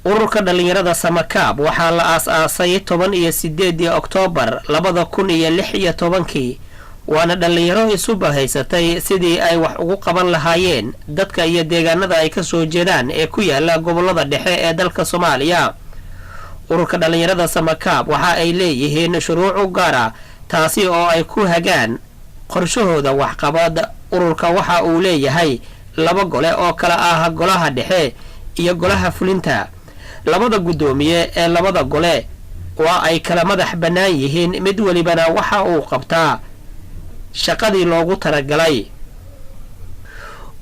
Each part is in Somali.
ururka dhalinyarada Samakaab waxaa la aasaasay 18 Oktoobar 2016 waana dhalinyaro isu bahaysatay sidii ay wax ugu qaban lahaayeen dadka iyo deegaanada ay ka soo jeedaan ee ku yaala gobolada dhexe ee dalka Soomaaliya. ururka dhalinyarada Samakaab waxa ay leeyihiin shuruuc u gaar ah taasi oo ay ku hagaan qorshahooda waxqabad. ururka waxa uu leeyahay laba gole oo kala ah golaha dhexe iyo golaha fulinta. labada gudoomiye ee labada gole waa ay kala madax bannaan yihiin, mid walibana waxa uu qabtaa shaqadii loogu talagalay.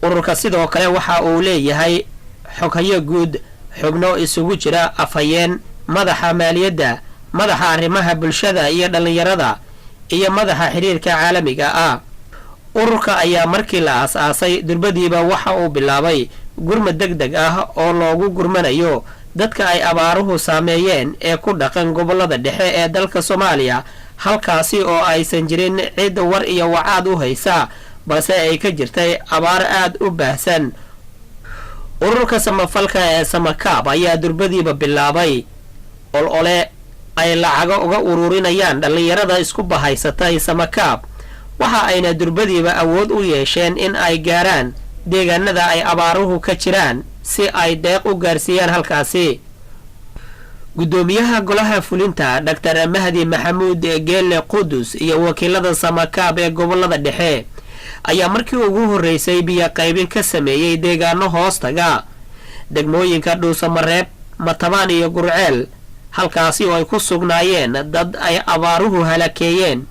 ururka sidoo kale waxa uu leeyahay xoghaye guud, xubno isugu jira afhayeen, madaxa maaliyadda, madaxa arrimaha bulshada iyo dhalinyarada, iyo madaxa xiriirka caalamiga ah. ururka ayaa markii la aasaasay durbadiiba waxa uu bilaabay gurmad degdeg ah oo loogu gurmanayo dadka ay abaaruhu saameeyeen ee ku dhaqan gobolada dhexe ee dalka Soomaaliya, halkaasi oo aysan jirin cid war iyo wacaad u haysa, balse ay ka jirtay abaar aad u baahsan. ururka samafalka ee Samakaab ayaa durbadiiba bilaabay olole ay lacago uga ururinayaan dhalinyarada isku bahaysatay Samakaab, waxa ayna durbadiiba awood u yeesheen in ay gaaraan deegaanada ay abaaruhu ka jiraan si ay deeq u gaarsiiyaan halkaasi. gudoomiyaha golaha fulinta Dr. Mahdi Maxamuud Geelle Qudus iyo wakiilada Samakaab ee gobolada dhexe ayaa markii ugu horeysay biyo qaybin ka sameeyay deegaano hoostaga degmooyinka Dhuusamareeb, Matabaan iyo Gurceel, halkaasi oo ay ku sugnaayeen dad ay abaaruhu halakeeyeen.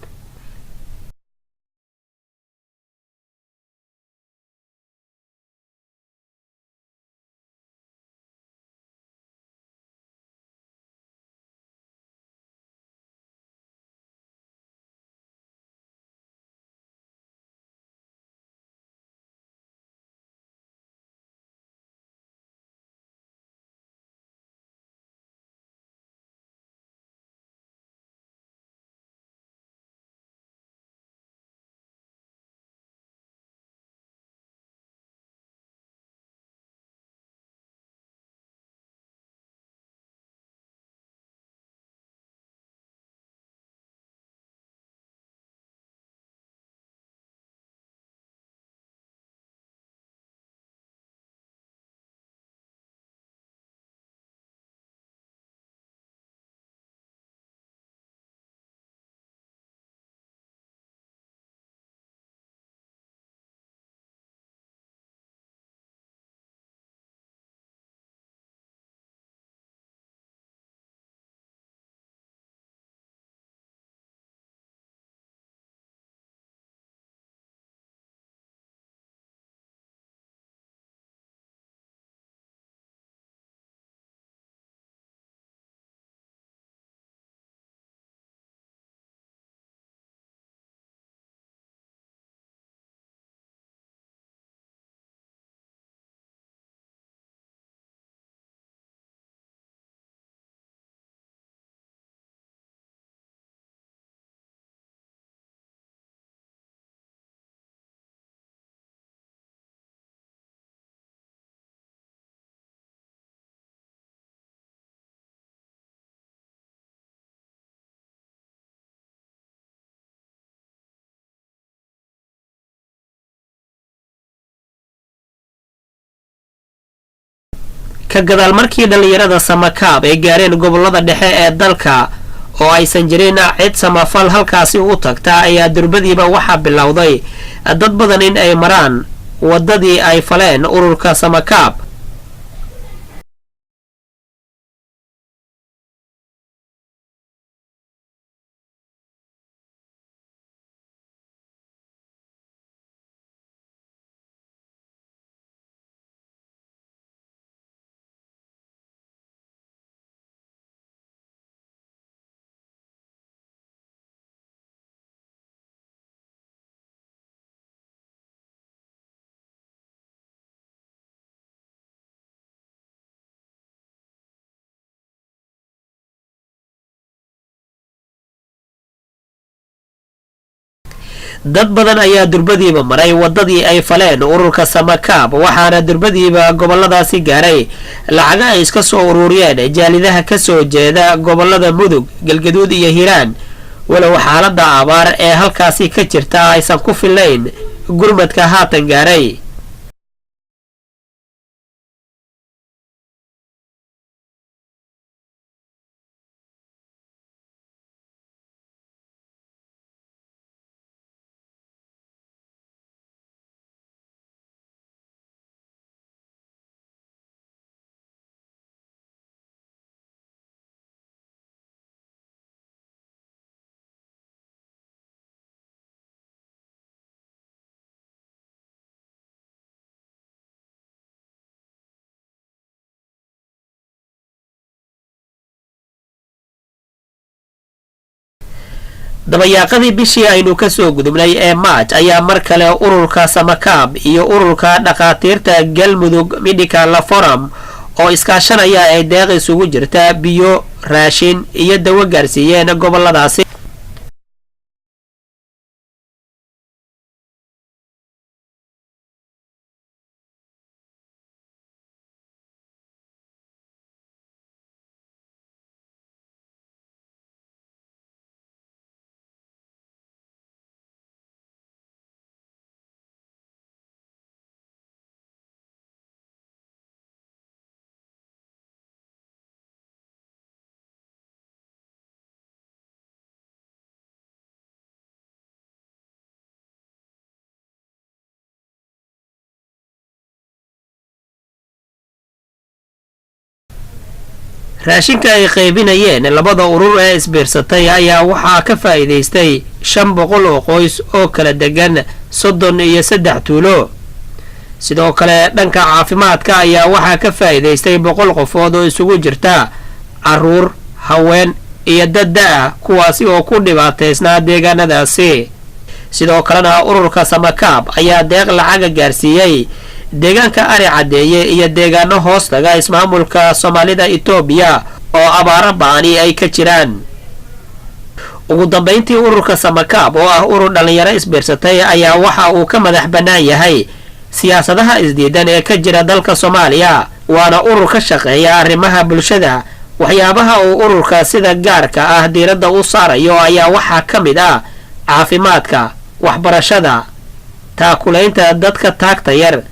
ka gadaal markii dhalinyarada Samakaab ay gaareen gobolada dhexe ee dalka oo aysan jirin cid samafal halkaasi u tagta ayaa durbadiiba waxa bilowday dad badan in ay maraan wadadii ay faleen ururka Samakaab. dad badan ayaa durbadiiba maray wadadii ay faleen ururka samakaab waxaana durbadiiba goboladaasi gaaray lacaga ay iska soo ururiyeen jaalidaha ka soo jeeda gobolada mudug galgaduud iyo hiiraan walow xaalada abaar ee halkaasi ka jirta aysan ku filayn gurmadka haatan gaaray. dabayaaqadii bishii aynu ka soo gudubnay ee March ayaa mar kale ururka samakaab iyo ururka dhaqaatiirta galmudug medical forum oo iskaashanaya ay deeq isugu jirta biyo raashin iyo dawo gaarsiiyeen goboladaasi. raashinka ay qaybinayeen labada urur ee isbiirsatay ayaa waxaa ka faa'iideystay 500 oo qoys oo kala degan 33 tuulo. sidoo kale dhanka caafimaadka ayaa waxaa ka faa'iideystay 100 qofood oo isugu jirta caruur, haween iyo dad da' kuwaasi oo ku dhibaateysnaa deegaanadaasi. sidoo kalena ururka samakaab ayaa deeq lacag gaarsiiyay deegaanka ari cadeeye iyo deegaano hoostaga ismaamulka Soomaalida Itoobiya oo abaaro baani ay ka jiraan. ugu dambeyntii ururka samakaab oo ah urur dhalinyaro isbiirsatay ayaa waxa uu ka madax bannaan yahay siyaasadaha isdiidan ee ka jira dalka Soomaaliya waana urur ka shaqeeya arrimaha bulshada. waxyaabaha uu ururka sida gaarka ah diiradda u saarayo ayaa waxaa ka mid ah caafimaadka, waxbarashada, taakulaynta dadka taagta yar